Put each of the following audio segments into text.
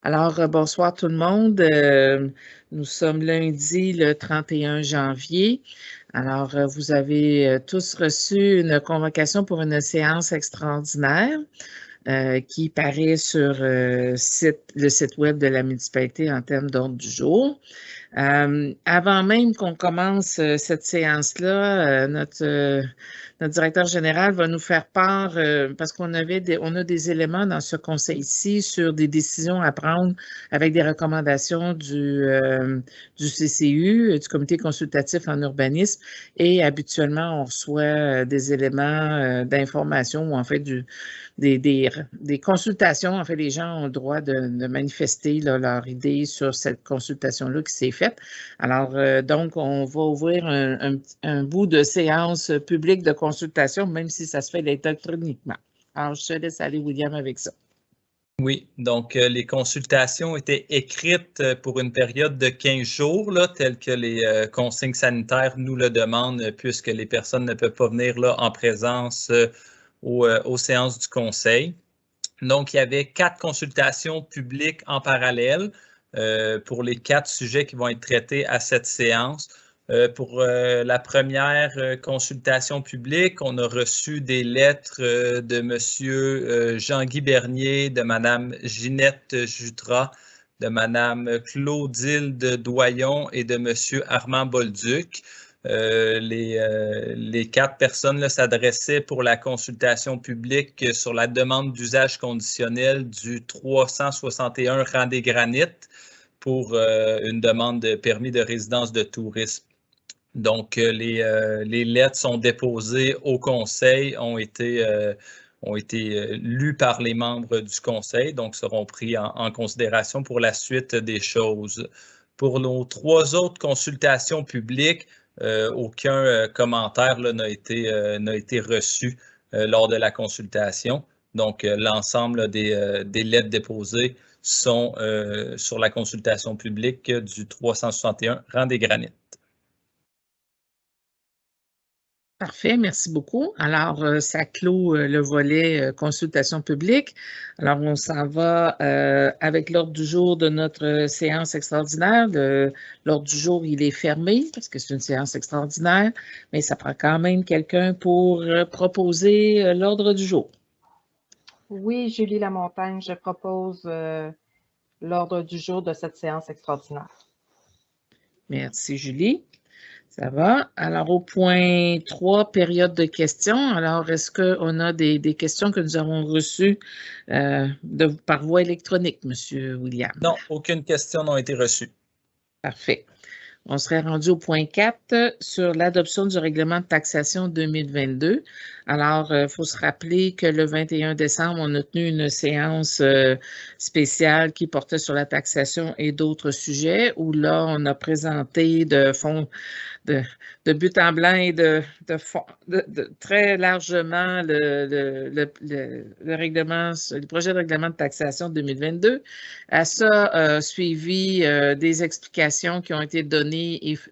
Alors, bonsoir tout le monde. Nous sommes lundi le 31 janvier. Alors, vous avez tous reçu une convocation pour une séance extraordinaire qui paraît sur le site web de la municipalité en termes d'ordre du jour. Avant même qu'on commence cette séance-là, notre directeur général va nous faire part, parce qu'on a des éléments dans ce conseil-ci sur des décisions à prendre avec des recommandations du CCU, du Comité consultatif en urbanisme, et habituellement, on reçoit des éléments d'information ou en fait des consultations. En fait, les gens ont le droit de manifester là, leur idée sur cette consultation-là qui s'est faite. Alors, donc, on va ouvrir un bout de séance publique de consultation, même si ça se fait électroniquement. Alors, je te laisse aller, William, avec ça. Oui, donc les consultations étaient écrites pour une période de 15 jours, là, telles que les consignes sanitaires nous le demandent, puisque les personnes ne peuvent pas venir là, en présence aux séances du Conseil. Donc, il y avait 4 consultations publiques en parallèle pour les 4 sujets qui vont être traités à cette séance. Pour la première consultation publique, on a reçu des lettres de M. Jean-Guy Bernier, de Mme Ginette Jutras, de Mme Clotilde Doyon et de M. Armand Bolduc. Les 4 personnes s'adressaient pour la consultation publique sur la demande d'usage conditionnel du 361 rang des Granites pour une demande de permis de résidence de tourisme. Donc, les lettres sont déposées au Conseil, ont été lues par les membres du Conseil, donc seront pris en considération pour la suite des choses. Pour nos 3 autres consultations publiques, aucun commentaire n'a été reçu lors de la consultation. Donc, l'ensemble des lettres déposées sont sur la consultation publique du 361 rang des Granites. Parfait, merci beaucoup. Alors, ça clôt le volet consultation publique. Alors, on s'en va avec l'ordre du jour de notre séance extraordinaire. L'ordre du jour, il est fermé parce que c'est une séance extraordinaire, mais ça prend quand même quelqu'un pour proposer l'ordre du jour. Oui, Julie Lamontagne, je propose l'ordre du jour de cette séance extraordinaire. Merci, Julie. Ça va. Alors, au point 3, période de questions. Alors, est-ce qu'on a des questions que nous avons reçues par voie électronique, M. William? Non, aucune question n'a été reçue. Parfait. On serait rendu au point 4 sur l'adoption du règlement de taxation 2022. Alors, il faut se rappeler que le 21 décembre, on a tenu une séance spéciale qui portait sur la taxation et d'autres sujets où là, on a présenté de but en blanc et de très largement le règlement, le projet de règlement de taxation 2022. À ça, suivi des explications qui ont été données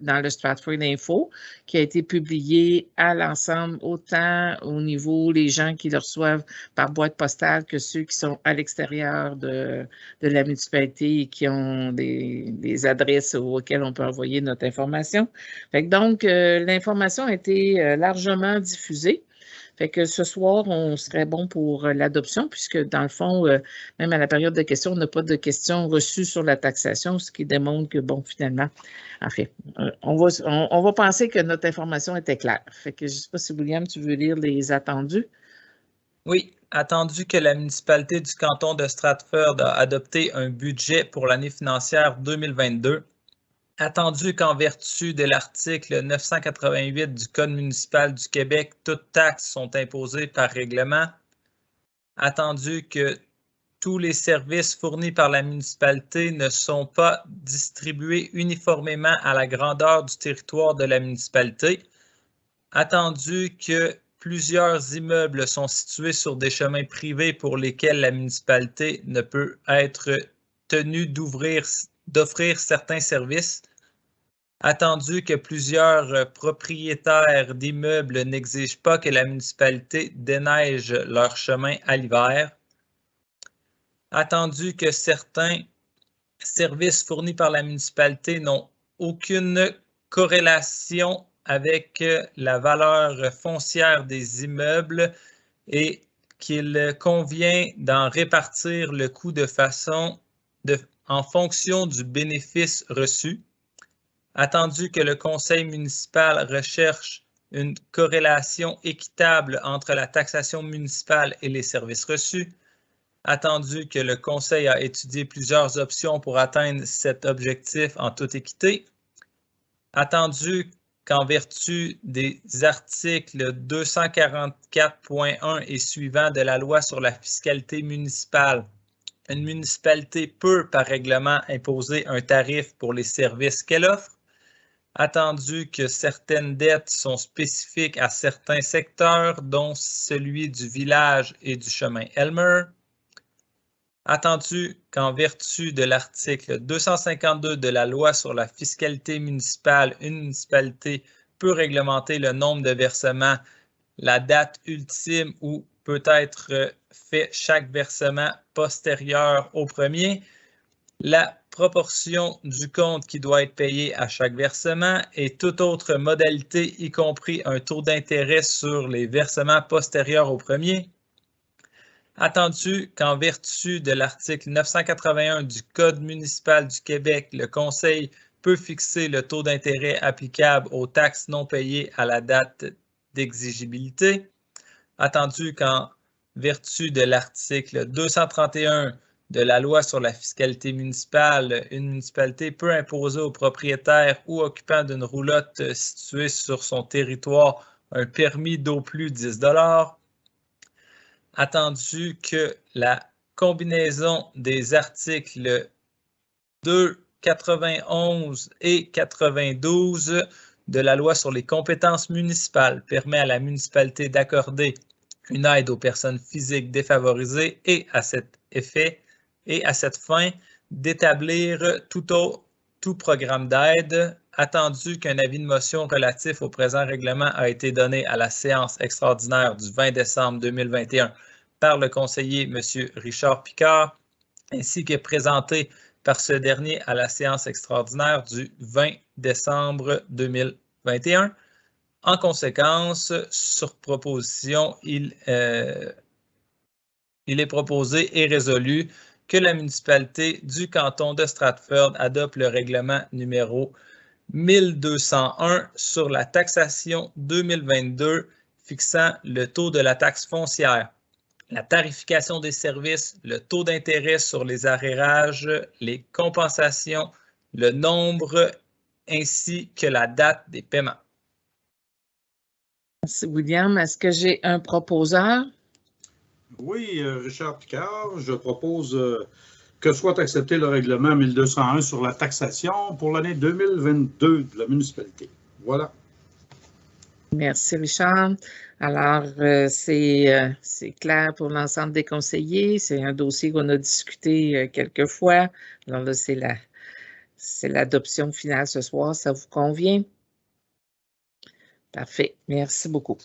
dans le Stratford Info, qui a été publié à l'ensemble, autant au niveau des gens qui le reçoivent par boîte postale que ceux qui sont à l'extérieur de la municipalité et qui ont des adresses auxquelles on peut envoyer notre information. Donc, l'information a été largement diffusée. Fait que ce soir, on serait bon pour l'adoption, puisque dans le fond, même à la période de questions, on n'a pas de questions reçues sur la taxation, ce qui démontre que, bon, finalement, en fait, on va penser que notre information était claire. Fait que je ne sais pas si, William, tu veux lire les attendus. Oui, attendu que la municipalité du canton de Stratford a adopté un budget pour l'année financière 2022, attendu qu'en vertu de l'article 988 du Code municipal du Québec, toutes taxes sont imposées par règlement, attendu que tous les services fournis par la municipalité ne sont pas distribués uniformément à la grandeur du territoire de la municipalité, attendu que plusieurs immeubles sont situés sur des chemins privés pour lesquels la municipalité ne peut être tenue d'offrir certains services, attendu que plusieurs propriétaires d'immeubles n'exigent pas que la municipalité déneige leurs chemins à l'hiver, attendu que certains services fournis par la municipalité n'ont aucune corrélation avec la valeur foncière des immeubles et qu'il convient d'en répartir le coût en fonction du bénéfice reçu. Attendu que le conseil municipal recherche une corrélation équitable entre la taxation municipale et les services reçus. Attendu que le conseil a étudié plusieurs options pour atteindre cet objectif en toute équité. Attendu qu'en vertu des articles 244.1 et suivants de la loi sur la fiscalité municipale, une municipalité peut, par règlement, imposer un tarif pour les services qu'elle offre. Attendu que certaines dettes sont spécifiques à certains secteurs, dont celui du village et du chemin Elmer. Attendu qu'en vertu de l'article 252 de la loi sur la fiscalité municipale, une municipalité peut réglementer le nombre de versements, la date ultime où peut être fait chaque versement postérieur au premier, la proportion du compte qui doit être payé à chaque versement et toute autre modalité, y compris un taux d'intérêt sur les versements postérieurs au premier. Attendu qu'en vertu de l'article 981 du Code municipal du Québec, le Conseil peut fixer le taux d'intérêt applicable aux taxes non payées à la date d'exigibilité. Attendu qu'en vertu de l'article 231 de la loi sur la fiscalité municipale, une municipalité peut imposer aux propriétaires ou occupants d'une roulotte située sur son territoire un permis d'au plus 10 $. Attendu que la combinaison des articles 2, 91 et 92 de la loi sur les compétences municipales permet à la municipalité d'accorder une aide aux personnes physiques défavorisées et à cet effet et à cette fin d'établir tout programme d'aide. Attendu qu'un avis de motion relatif au présent règlement a été donné à la séance extraordinaire du 20 décembre 2021 par le conseiller M. Richard Picard, ainsi que présenté par ce dernier à la séance extraordinaire du 20 décembre 2021. En conséquence, sur proposition, il est proposé et résolu que la municipalité du canton de Stratford adopte le règlement numéro 1201 sur la taxation 2022 fixant le taux de la taxe foncière, la tarification des services, le taux d'intérêt sur les arrérages, les compensations, le nombre ainsi que la date des paiements. Merci, William. Est-ce que j'ai un proposeur? Oui, Richard Picard, je propose que soit accepté le règlement 1201 sur la taxation pour l'année 2022 de la municipalité. Voilà. Merci, Richard. Alors, c'est clair pour l'ensemble des conseillers. C'est un dossier qu'on a discuté quelques fois. Alors là, c'est l'adoption finale ce soir. Ça vous convient? Parfait. Merci beaucoup.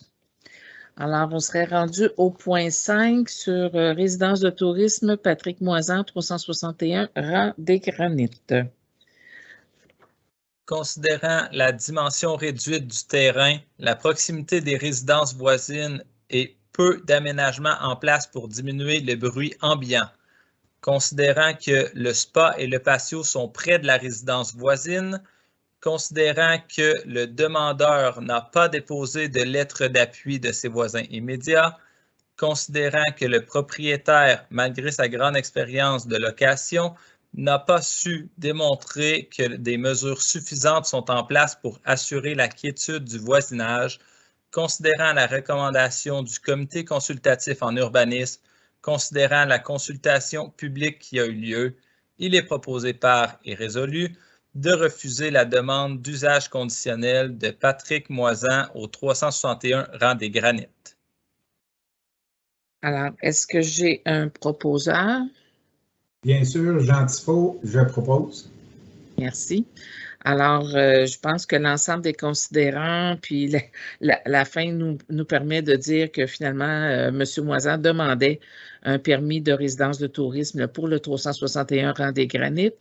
Alors, on serait rendu au point 5 sur résidence de tourisme Patrick Moisan, 361, rang des Granites. Considérant la dimension réduite du terrain, la proximité des résidences voisines et peu d'aménagements en place pour diminuer le bruit ambiant, considérant que le spa et le patio sont près de la résidence voisine, considérant que le demandeur n'a pas déposé de lettre d'appui de ses voisins immédiats, considérant que le propriétaire, malgré sa grande expérience de location, n'a pas su démontrer que des mesures suffisantes sont en place pour assurer la quiétude du voisinage, considérant la recommandation du comité consultatif en urbanisme, considérant la consultation publique qui a eu lieu, il est proposé par et résolu de refuser la demande d'usage conditionnel de Patrick Moisan au 361 rang des Granites. Alors, est-ce que j'ai un proposeur? Bien sûr, Jean Tifo, je propose. Merci. Alors, je pense que l'ensemble des considérants, puis la fin nous permet de dire que finalement, M. Moisan demandait un permis de résidence de tourisme là, pour le 361 rang des Granites.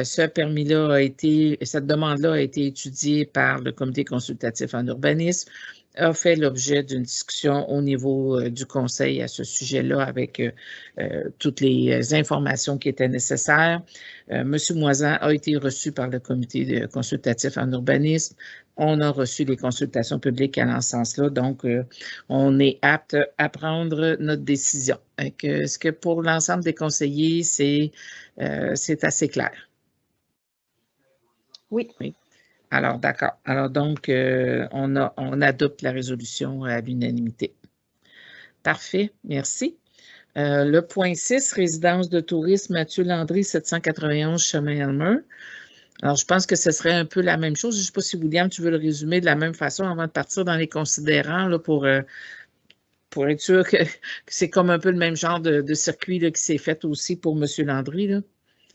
Cette demande-là a été étudiée par le comité consultatif en urbanisme, a fait l'objet d'une discussion au niveau du conseil à ce sujet-là avec toutes les informations qui étaient nécessaires. M. Moisan a été reçu par le comité consultatif en urbanisme. On a reçu les consultations publiques allant en ce sens-là, donc on est apte à prendre notre décision. Est-ce que pour l'ensemble des conseillers, c'est assez clair? Oui. Alors, d'accord. Alors, donc, on adopte la résolution à l'unanimité. Parfait, merci. Le point 6, résidence de tourisme Mathieu Landry, 791 Chemin Elmer. Alors, je pense que ce serait un peu la même chose. Je ne sais pas si, William, tu veux le résumer de la même façon avant de partir dans les considérants là, pour être sûr que c'est comme un peu le même genre de circuit là, qui s'est fait aussi pour M. Landry, là.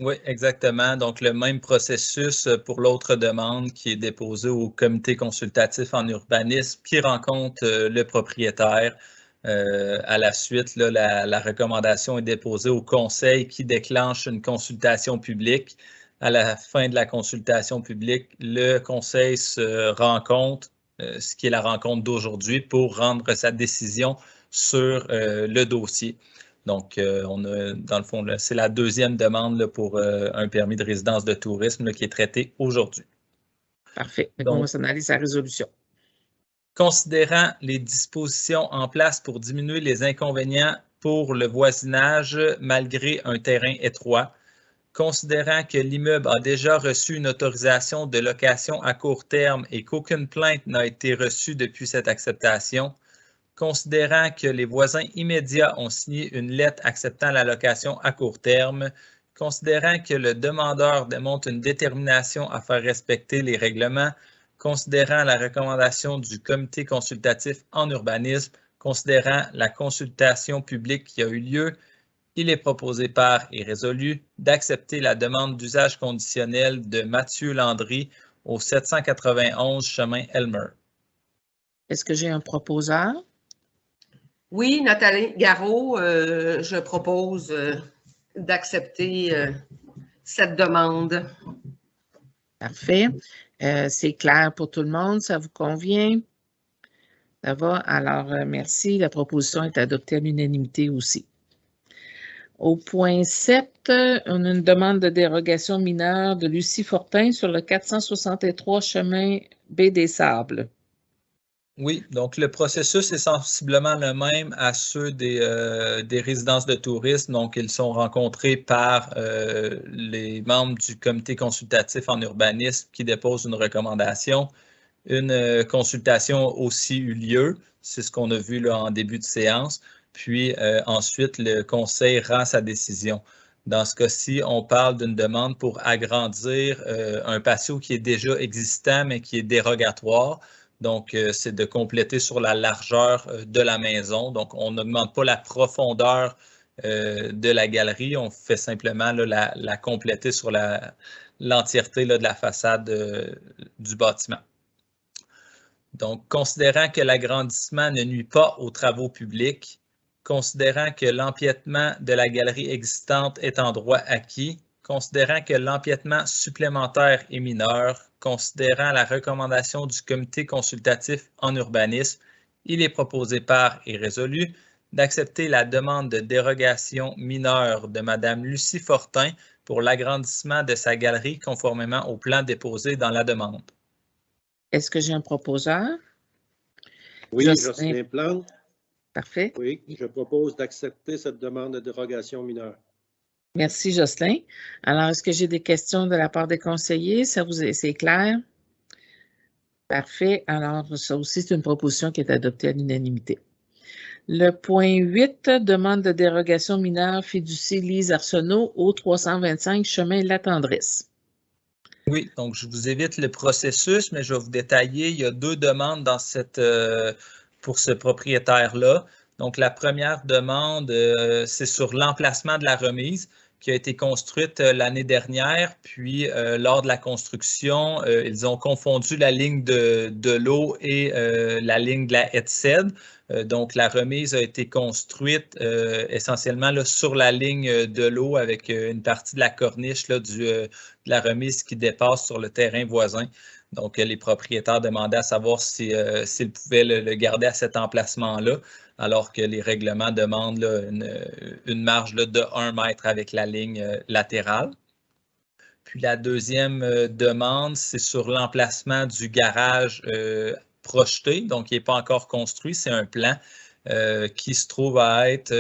Oui, exactement. Donc, le même processus pour l'autre demande qui est déposée au comité consultatif en urbanisme qui rencontre le propriétaire. À la suite, là, la recommandation est déposée au conseil qui déclenche une consultation publique. À la fin de la consultation publique, le conseil se rencontre, ce qui est la rencontre d'aujourd'hui, pour rendre sa décision sur le dossier. Donc, on a, dans le fond, c'est la deuxième demande là, pour un permis de résidence de tourisme là, qui est traité aujourd'hui. Parfait. Donc, on va s'en aller à sa résolution. Considérant les dispositions en place pour diminuer les inconvénients pour le voisinage malgré un terrain étroit, considérant que l'immeuble a déjà reçu une autorisation de location à court terme et qu'aucune plainte n'a été reçue depuis cette acceptation, considérant que les voisins immédiats ont signé une lettre acceptant la location à court terme, considérant que le demandeur démontre une détermination à faire respecter les règlements, considérant la recommandation du comité consultatif en urbanisme, considérant la consultation publique qui a eu lieu, il est proposé par et résolu d'accepter la demande d'usage conditionnel de Mathieu Landry au 791 chemin Elmer. Est-ce que j'ai un proposeur? Oui, Nathalie Garot, je propose d'accepter cette demande. Parfait. C'est clair pour tout le monde, ça vous convient? Ça va? Alors, merci. La proposition est adoptée à l'unanimité aussi. Au point 7, on a une demande de dérogation mineure de Lucie Fortin sur le 463 chemin Baie des Sables. Oui, donc le processus est sensiblement le même à ceux des résidences de tourisme. Donc, ils sont rencontrés par les membres du comité consultatif en urbanisme qui déposent une recommandation. Une consultation aussi eu lieu, c'est ce qu'on a vu là, en début de séance. Puis ensuite, le conseil rend sa décision. Dans ce cas-ci, on parle d'une demande pour agrandir un patio qui est déjà existant, mais qui est dérogatoire. Donc, c'est de compléter sur la largeur de la maison. Donc, on n'augmente pas la profondeur de la galerie. On fait simplement là, la compléter sur l'entièreté de la façade du bâtiment. Donc, considérant que l'agrandissement ne nuit pas aux travaux publics, considérant que l'empiètement de la galerie existante est en droit acquis, considérant que l'empiètement supplémentaire est mineur, considérant la recommandation du comité consultatif en urbanisme, il est proposé par et résolu d'accepter la demande de dérogation mineure de Mme Lucie Fortin pour l'agrandissement de sa galerie conformément au plan déposé dans la demande. Est-ce que j'ai un proposeur? Oui, Jocelyn Plante. Parfait. Oui, je propose d'accepter cette demande de dérogation mineure. Merci, Jocelyn. Alors, est-ce que j'ai des questions de la part des conseillers? C'est clair? Parfait. Alors, ça aussi, c'est une proposition qui est adoptée à l'unanimité. Le point 8, demande de dérogation mineure fiducie Lise Arsenault au 325 chemin La Tendresse. Oui, donc je vous évite le processus, mais je vais vous détailler. Il y a deux demandes dans pour ce propriétaire-là. Donc, la première demande, c'est sur l'emplacement de la remise. qui a été construite l'année dernière. Puis, lors de la construction, ils ont confondu la ligne de l'eau et la ligne de la HETSED. Donc, la remise a été construite essentiellement là, sur la ligne de l'eau avec une partie de la corniche là, de la remise qui dépasse sur le terrain voisin. Donc, les propriétaires demandaient à savoir s'ils pouvaient le garder à cet emplacement-là, alors que les règlements demandent là, une marge là, de 1 mètre avec la ligne latérale. Puis la deuxième demande, c'est sur l'emplacement du garage projeté, donc il n'est pas encore construit, c'est un plan qui se trouve à être,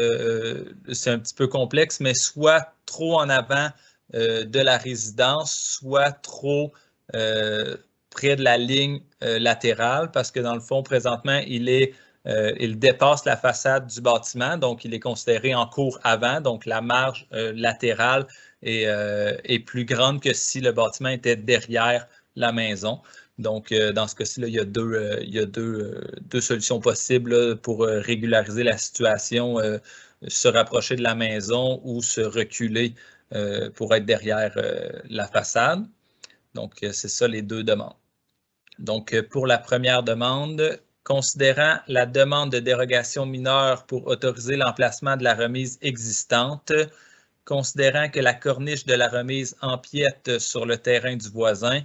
c'est un petit peu complexe, mais soit trop en avant de la résidence, soit trop près de la ligne latérale, parce que dans le fond, présentement, il dépasse la façade du bâtiment, donc il est considéré en cour avant, donc la marge latérale est plus grande que si le bâtiment était derrière la maison. Donc, dans ce cas-ci, il y a deux solutions possibles là, pour régulariser la situation, se rapprocher de la maison ou se reculer pour être derrière la façade. Donc, c'est ça les deux demandes. Donc, pour la première demande, considérant la demande de dérogation mineure pour autoriser l'emplacement de la remise existante, considérant que la corniche de la remise empiète sur le terrain du voisin,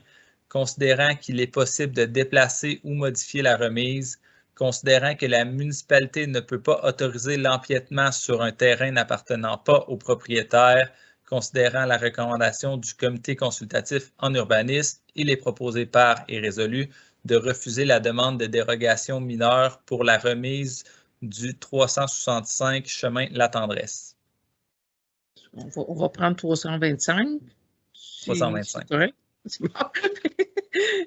considérant qu'il est possible de déplacer ou modifier la remise, considérant que la municipalité ne peut pas autoriser l'empiètement sur un terrain n'appartenant pas au propriétaire, considérant la recommandation du comité consultatif en urbanisme, il est proposé par et résolu de refuser la demande de dérogation mineure pour la remise du 365 chemin La Tendresse. On va prendre 325. 325. C'est correct?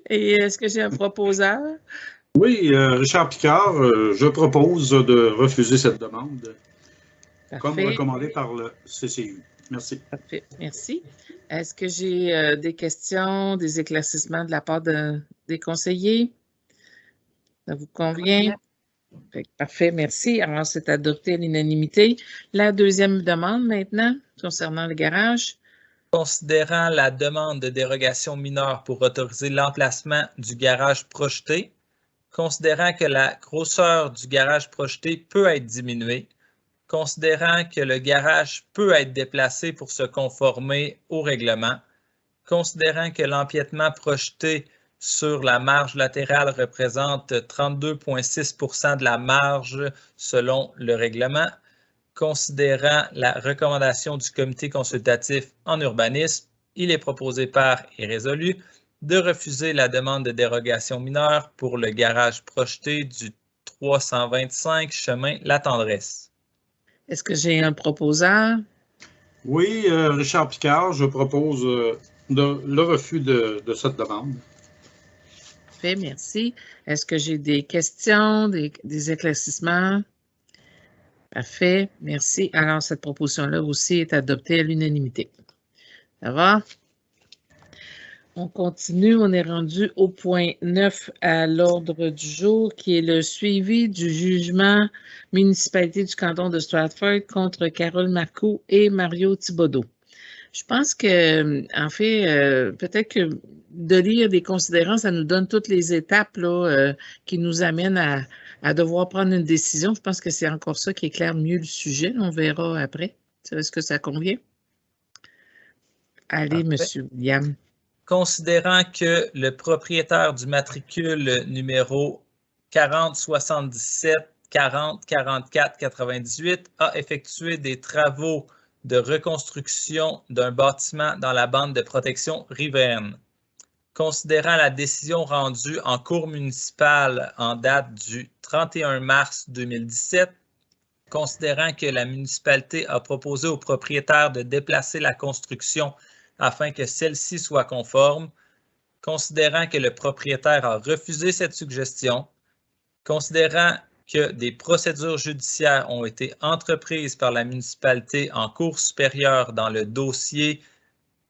Et est-ce que j'ai un proposeur? Oui, Richard Picard, je propose de refuser cette demande, Parfait. comme recommandé par le CCU. Merci. Parfait, merci. Est-ce que j'ai des questions, des éclaircissements de la part des conseillers? Ça vous convient? Parfait, merci. Alors, c'est adopté à l'unanimité. La deuxième demande maintenant, concernant le garage. Considérant la demande de dérogation mineure pour autoriser l'emplacement du garage projeté, considérant que la grosseur du garage projeté peut être diminuée, considérant que le garage peut être déplacé pour se conformer au règlement, considérant que l'empiètement projeté sur la marge latérale représente 32,6 % de la marge selon le règlement, considérant la recommandation du comité consultatif en urbanisme, il est proposé par et résolu de refuser la demande de dérogation mineure pour le garage projeté du 325 chemin La Tendresse. Est-ce que j'ai un proposeur? Oui, Richard Picard, je propose le refus de cette demande. Parfait, merci. Est-ce que j'ai des questions, des éclaircissements? Parfait, merci. Alors, cette proposition-là aussi est adoptée à l'unanimité. Ça va? On continue, on est rendu au point 9 à l'ordre du jour, qui est le suivi du jugement municipalité du canton de Stratford contre Carole Marcoux et Mario Thibodeau. Je pense que, en fait, peut-être que de lire des considérants, ça nous donne toutes les étapes là, qui nous amènent à devoir prendre une décision. Je pense que c'est encore ça qui éclaire mieux le sujet. On verra après. Est-ce que ça convient? Allez, Monsieur William. Considérant que le propriétaire du matricule numéro 4077 40 44 98 a effectué des travaux de reconstruction d'un bâtiment dans la bande de protection riveraine. Considérant la décision rendue en cour municipale en date du 31 mars 2017, considérant que la municipalité a proposé au propriétaire de déplacer la construction afin que celle-ci soit conforme, considérant que le propriétaire a refusé cette suggestion, considérant que des procédures judiciaires ont été entreprises par la municipalité en cour supérieure dans le dossier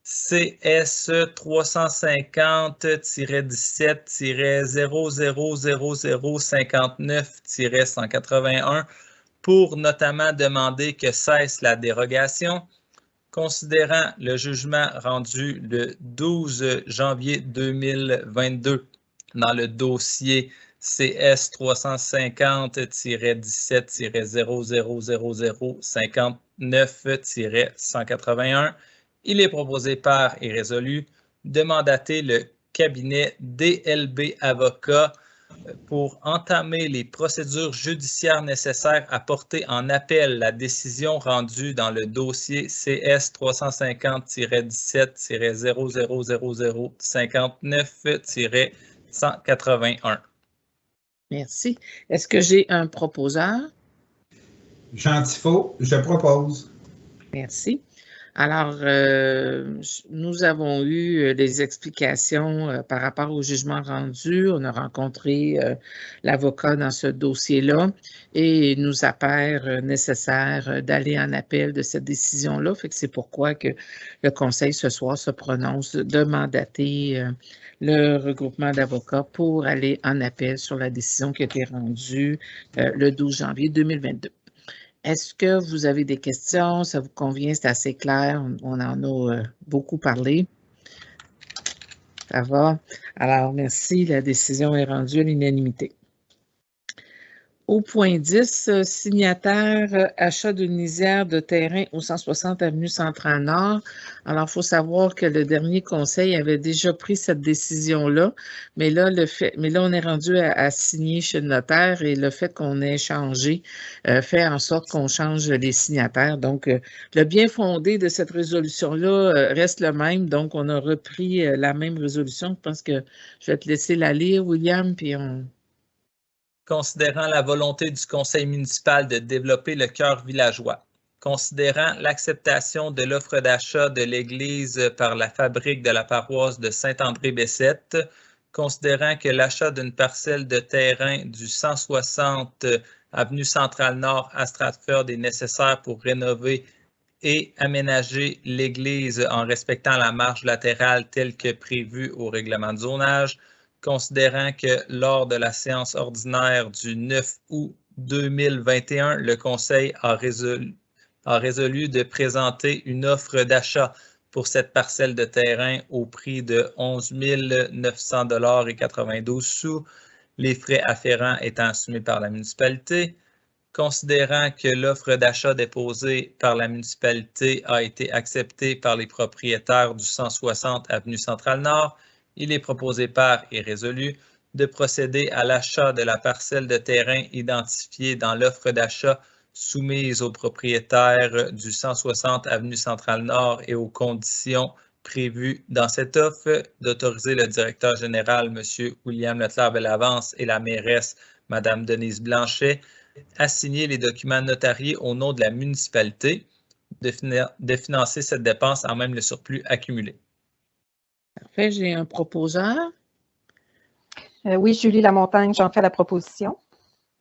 CS 350-17-000059-181 pour notamment demander que cesse la dérogation, Considérant le jugement rendu le 12 janvier 2022 dans le dossier CS 350-17-000059-181, il est proposé par et résolu de mandater le cabinet DLB Avocats pour entamer les procédures judiciaires nécessaires à porter en appel la décision rendue dans le dossier CS 350-17-000059-181. Merci. Est-ce que j'ai un proposeur? Jean Tifo, je propose. Merci. Alors, nous avons eu des explications par rapport au jugement rendu. On a rencontré l'avocat dans ce dossier-là et il nous apparaît nécessaire d'aller en appel de cette décision-là. Fait que c'est pourquoi que le Conseil ce soir se prononce de mandater le regroupement d'avocats pour aller en appel sur la décision qui a été rendue le 12 janvier 2022. Est-ce que vous avez des questions? Ça vous convient? C'est assez clair. On en a beaucoup parlé. Ça va? Alors, merci. La décision est rendue à l'unanimité. Au point 10, signataire achat d'une lisière de terrain au 160 avenue Centrale-Nord. Alors, il faut savoir que le dernier conseil avait déjà pris cette décision-là, mais là, on est rendu à signer chez le notaire et le fait qu'on ait changé fait en sorte qu'on change les signataires. Donc, le bien fondé de cette résolution-là reste le même. Donc, on a repris la même résolution. Je pense que je vais te laisser la lire, William, puis on... Considérant la volonté du conseil municipal de développer le cœur villageois, considérant l'acceptation de l'offre d'achat de l'église par la fabrique de la paroisse de Saint-André-Bessette, considérant que l'achat d'une parcelle de terrain du 160 avenue Centrale-Nord à Stratford est nécessaire pour rénover et aménager l'église en respectant la marge latérale telle que prévue au règlement de zonage, considérant que lors de la séance ordinaire du 9 août 2021, le Conseil a résolu de présenter une offre d'achat pour cette parcelle de terrain au prix de 11 900,92 $, les frais afférents étant assumés par la municipalité. Considérant que l'offre d'achat déposée par la municipalité a été acceptée par les propriétaires du 160 avenue Centrale-Nord, il est proposé par et résolu de procéder à l'achat de la parcelle de terrain identifiée dans l'offre d'achat soumise aux propriétaires du 160 avenue Centrale-Nord et aux conditions prévues dans cette offre, d'autoriser le directeur général, M. William Leclerc-Bellavance, et la mairesse, Mme Denise Blanchet, à signer les documents notariés au nom de la municipalité, de financer cette dépense en même le surplus accumulé. Parfait, j'ai un proposeur. Oui, Julie Lamontagne, j'en fais la proposition.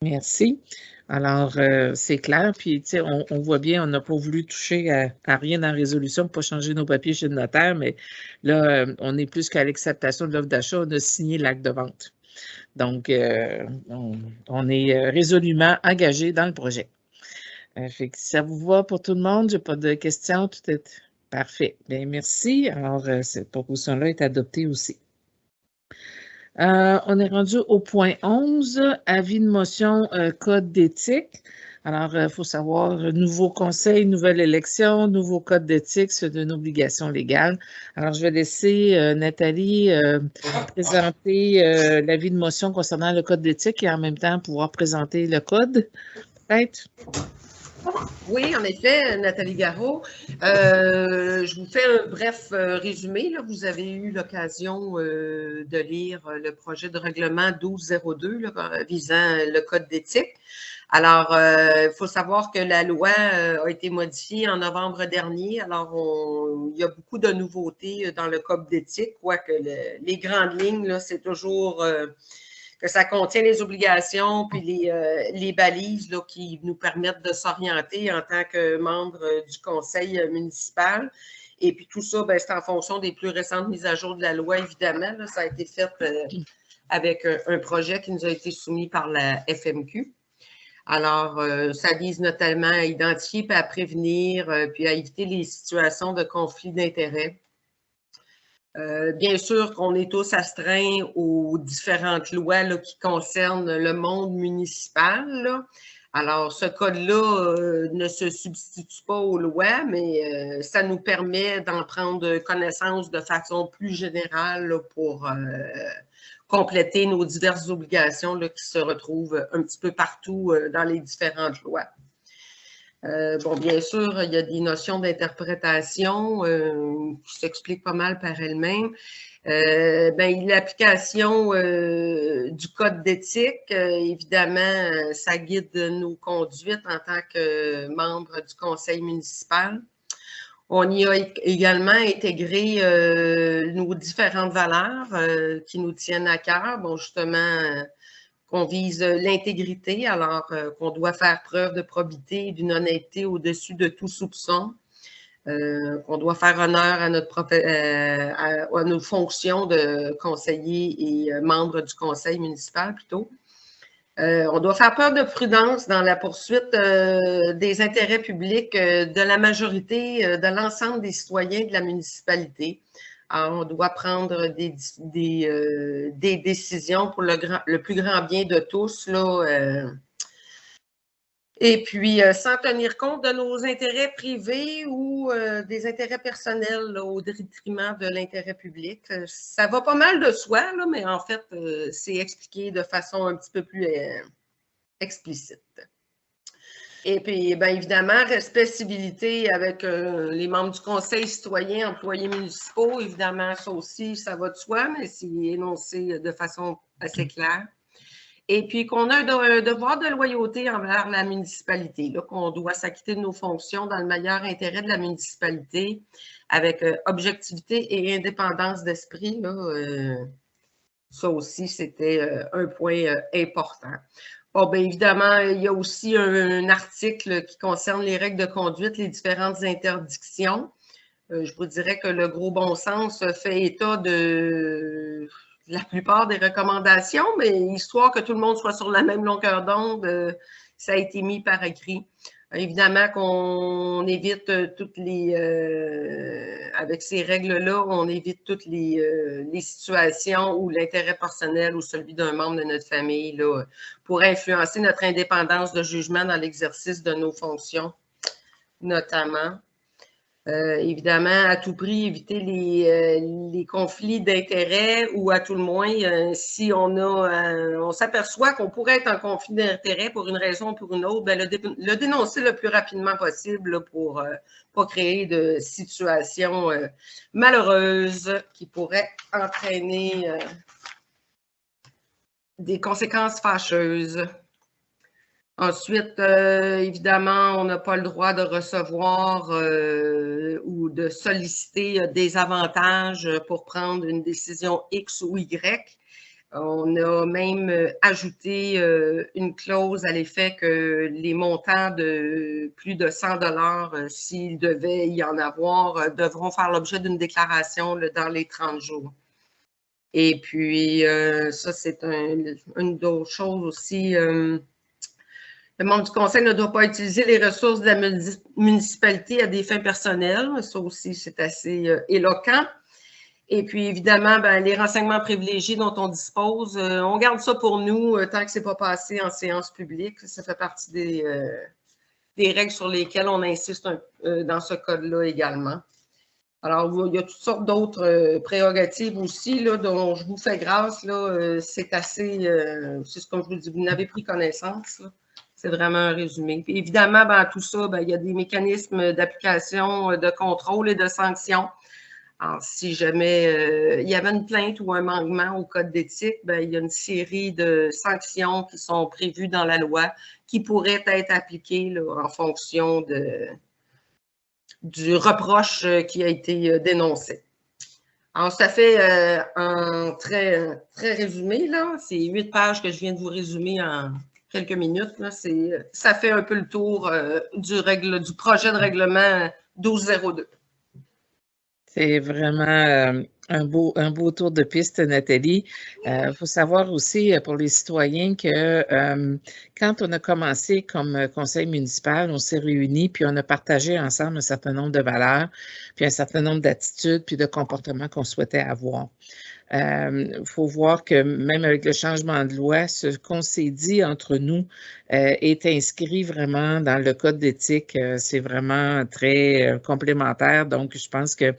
Merci. Alors, c'est clair, puis tu sais, on voit bien, on n'a pas voulu toucher à rien dans la résolution pour ne pas changer nos papiers chez le notaire, mais là, on est plus qu'à l'acceptation de l'offre d'achat, on a signé l'acte de vente. Donc, on est résolument engagé dans le projet. Fait que ça vous va pour tout le monde? Je n'ai pas de questions, tout est... Parfait. Bien, merci. Alors, cette proposition-là est adoptée aussi. On est rendu au point 11, avis de motion code d'éthique. Alors, il faut savoir, nouveau conseil, nouvelle élection, nouveau code d'éthique, c'est une obligation légale. Alors, je vais laisser Nathalie présenter l'avis de motion concernant le code d'éthique et en même temps pouvoir présenter le code, peut-être? Oui, en effet, Nathalie Garot. Je vous fais un bref résumé. Là. Vous avez eu l'occasion de lire le projet de règlement 1202 là, visant le code d'éthique. Alors, il faut savoir que la loi a été modifiée en novembre dernier. Alors, il y a beaucoup de nouveautés dans le code d'éthique, quoique les grandes lignes, là, c'est toujours... que ça contient les obligations puis les balises là, qui nous permettent de s'orienter en tant que membre du conseil municipal. Et puis tout ça, c'est en fonction des plus récentes mises à jour de la loi, évidemment. Là, ça a été fait avec un projet qui nous a été soumis par la FMQ. Alors, ça vise notamment à identifier et à prévenir, puis à éviter les situations de conflit d'intérêts. Bien sûr qu'on est tous astreints aux différentes lois là, qui concernent le monde municipal, là. Alors, ce code-là ne se substitue pas aux lois, mais ça nous permet d'en prendre connaissance de façon plus générale là, pour compléter nos diverses obligations là, qui se retrouvent un petit peu partout dans les différentes lois. Bon, bien sûr, il y a des notions d'interprétation qui s'expliquent pas mal par elles-mêmes. L'application du code d'éthique, évidemment, ça guide nos conduites en tant que membre du conseil municipal. On y a également intégré nos différentes valeurs qui nous tiennent à cœur. Bon, justement, qu'on vise l'intégrité, alors qu'on doit faire preuve de probité et d'une honnêteté au-dessus de tout soupçon, qu'on doit faire honneur à nos fonctions de conseiller et membre du conseil municipal plutôt. On doit faire preuve de prudence dans la poursuite des intérêts publics de la majorité de l'ensemble des citoyens de la municipalité. Alors, on doit prendre des décisions pour le plus grand bien de tous, là, et puis sans tenir compte de nos intérêts privés ou des intérêts personnels là, au détriment de l'intérêt public. Ça va pas mal de soi, là, mais en fait, c'est expliqué de façon un petit peu plus explicite. Et puis, bien évidemment, respect, civilité avec les membres du conseil citoyen, employés municipaux, évidemment, ça aussi, ça va de soi, mais c'est énoncé de façon assez claire. Et puis, qu'on a un devoir de loyauté envers la municipalité, qu'on doit s'acquitter de nos fonctions dans le meilleur intérêt de la municipalité, avec objectivité et indépendance d'esprit. Ça aussi, c'était un point important. Bon, bien évidemment, il y a aussi un article qui concerne les règles de conduite, les différentes interdictions. Je vous dirais que le gros bon sens fait état de la plupart des recommandations, mais histoire que tout le monde soit sur la même longueur d'onde, ça a été mis par écrit. Évidemment qu'on évite toutes les... avec ces règles-là, on évite toutes les situations où l'intérêt personnel ou celui d'un membre de notre famille là, pourrait influencer notre indépendance de jugement dans l'exercice de nos fonctions, notamment. Évidemment, à tout prix, éviter les conflits d'intérêts ou à tout le moins, si on s'aperçoit qu'on pourrait être en conflit d'intérêts pour une raison ou pour une autre, bien, le dénoncer le plus rapidement possible là, pour ne pas créer de situations malheureuses qui pourraient entraîner des conséquences fâcheuses. Ensuite, évidemment, on n'a pas le droit de recevoir ou de solliciter des avantages pour prendre une décision X ou Y. On a même ajouté une clause à l'effet que les montants de plus de 100 $, s'il devait y en avoir, devront faire l'objet d'une déclaration là, dans les 30 jours. Et puis, ça, c'est une d'autres choses aussi. Le membre du conseil ne doit pas utiliser les ressources de la municipalité à des fins personnelles. Ça aussi, c'est assez éloquent. Et puis, évidemment, bien, les renseignements privilégiés dont on dispose, on garde ça pour nous tant que ce n'est pas passé en séance publique. Ça fait partie des règles sur lesquelles on insiste dans ce code-là également. Alors, il y a toutes sortes d'autres prérogatives aussi là, dont je vous fais grâce. C'est assez, c'est comme je vous dis, vous n'avez pris connaissance. Là. C'est vraiment un résumé. Puis évidemment, ben, tout ça, ben, il y a des mécanismes d'application, de contrôle et de sanction. Alors, si jamais il y avait une plainte ou un manquement au code d'éthique, ben, il y a une série de sanctions qui sont prévues dans la loi qui pourraient être appliquées là, en fonction du reproche qui a été dénoncé. Alors, ça fait un très, très résumé, là. C'est 8 pages que je viens de vous résumer en quelques minutes. Là. Ça fait un peu le tour du projet de règlement 1202. C'est vraiment Un beau tour de piste, Nathalie. Faut savoir aussi pour les citoyens que quand on a commencé comme conseil municipal, on s'est réunis puis on a partagé ensemble un certain nombre de valeurs, puis un certain nombre d'attitudes puis de comportements qu'on souhaitait avoir. Faut voir que même avec le changement de loi, ce qu'on s'est dit entre nous est inscrit vraiment dans le code d'éthique. C'est vraiment très complémentaire. Donc, je pense que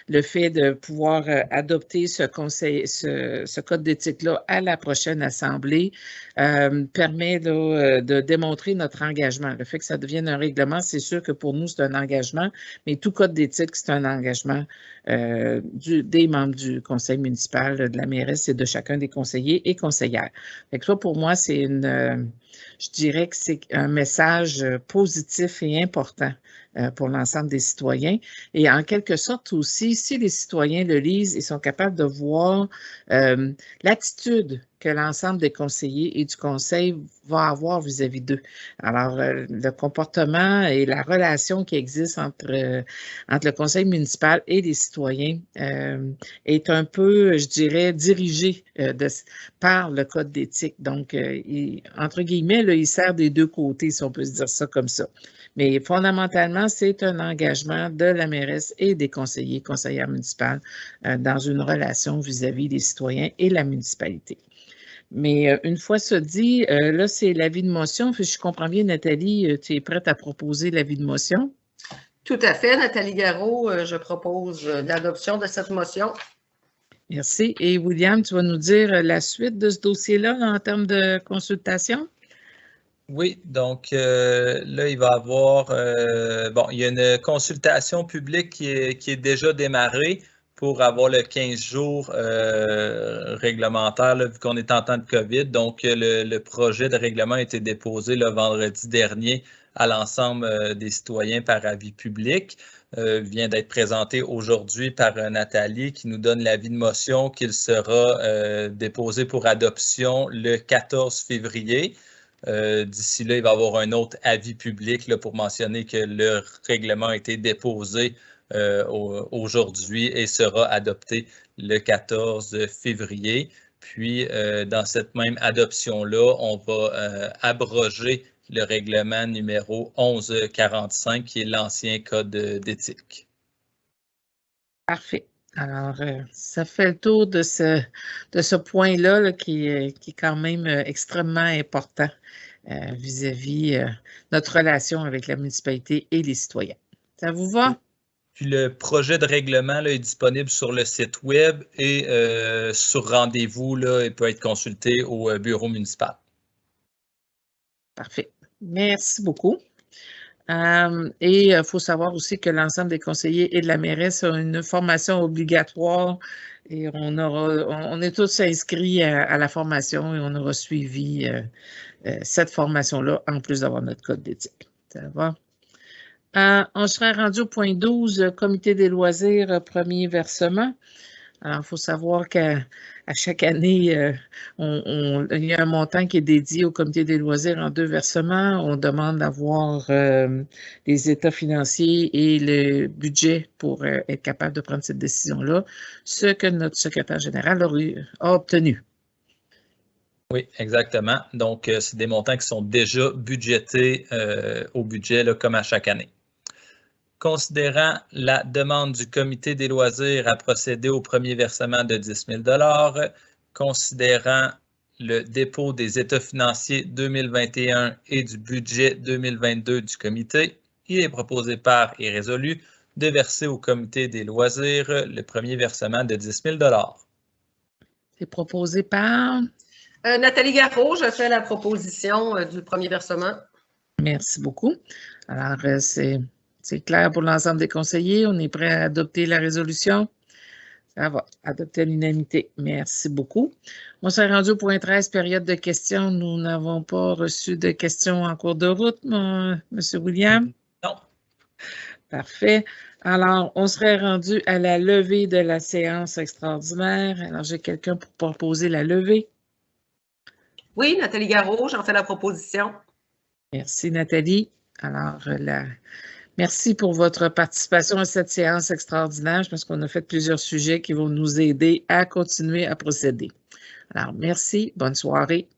le fait de pouvoir adopter ce code d'éthique-là à la prochaine Assemblée permet de démontrer notre engagement. Le fait que ça devienne un règlement, c'est sûr que pour nous, c'est un engagement, mais tout code d'éthique, c'est un engagement des membres du conseil municipal, de la mairesse et de chacun des conseillers et conseillères. Fait que ça, pour moi, c'est je dirais que c'est un message positif et important pour l'ensemble des citoyens. Et en quelque sorte aussi, si les citoyens le lisent, ils sont capables de voir l'attitude que l'ensemble des conseillers et du conseil va avoir vis-à-vis d'eux. Alors, le comportement et la relation qui existe entre le conseil municipal et les citoyens est un peu, je dirais, dirigé par le code d'éthique. Donc, entre guillemets, là, il sert des deux côtés, si on peut se dire ça comme ça. Mais fondamentalement, c'est un engagement de la mairesse et des conseillers, conseillères municipales dans une relation vis-à-vis des citoyens et la municipalité. Mais une fois ça dit, là, c'est l'avis de motion. Je comprends bien, Nathalie, tu es prête à proposer l'avis de motion? Tout à fait, Nathalie Garot, je propose l'adoption de cette motion. Merci. Et William, tu vas nous dire la suite de ce dossier-là en termes de consultation? Oui, donc là, il va y avoir, il y a une consultation publique qui est déjà démarrée pour avoir le 15 jours réglementaire, là, vu qu'on est en temps de COVID. Donc, le projet de règlement a été déposé le vendredi dernier à l'ensemble des citoyens par avis public. Vient d'être présenté aujourd'hui par Nathalie qui nous donne l'avis de motion qu'il sera déposé pour adoption le 14 février. D'ici là, il va y avoir un autre avis public là, pour mentionner que le règlement a été déposé aujourd'hui et sera adopté le 14 février. Puis, dans cette même adoption-là, on va abroger le règlement numéro 1145, qui est l'ancien code d'éthique. Parfait. Alors, ça fait le tour de ce point-là là, qui est quand même extrêmement important vis-à-vis notre relation avec la municipalité et les citoyens. Ça vous va? Puis le projet de règlement là, est disponible sur le site web et sur rendez-vous, là, il peut être consulté au bureau municipal. Parfait. Merci beaucoup. Et il faut savoir aussi que l'ensemble des conseillers et de la mairesse ont une formation obligatoire et on est tous inscrits à la formation et on aura suivi cette formation-là en plus d'avoir notre code d'éthique. Ça va? On serait rendu au point 12, comité des loisirs, premier versement. Alors, il faut savoir qu'à chaque année, il y a un montant qui est dédié au comité des loisirs en 2 versements. On demande d'avoir les états financiers et le budget pour être capable de prendre cette décision-là, ce que notre secrétaire général a obtenu. Oui, exactement. Donc, c'est des montants qui sont déjà budgétés au budget, là, comme à chaque année. Considérant la demande du comité des loisirs à procéder au premier versement de 10 000 $, considérant le dépôt des états financiers 2021 et du budget 2022 du comité, il est proposé par et résolu de verser au comité des loisirs le premier versement de 10 000 $. C'est proposé par? Nathalie Garot, je fais la proposition du premier versement. Merci beaucoup. Alors, c'est clair pour l'ensemble des conseillers. On est prêt à adopter la résolution. Ça va, adopter à l'unanimité. Merci beaucoup. On s'est rendu au point 13, période de questions. Nous n'avons pas reçu de questions en cours de route, M. William? Non. Parfait. Alors, on serait rendu à la levée de la séance extraordinaire. Alors, j'ai quelqu'un pour proposer la levée. Oui, Nathalie Garot, j'en fais la proposition. Merci, Nathalie. Alors, Merci pour votre participation à cette séance extraordinaire. Je pense qu'on a fait plusieurs sujets qui vont nous aider à continuer à procéder. Alors, merci. Bonne soirée.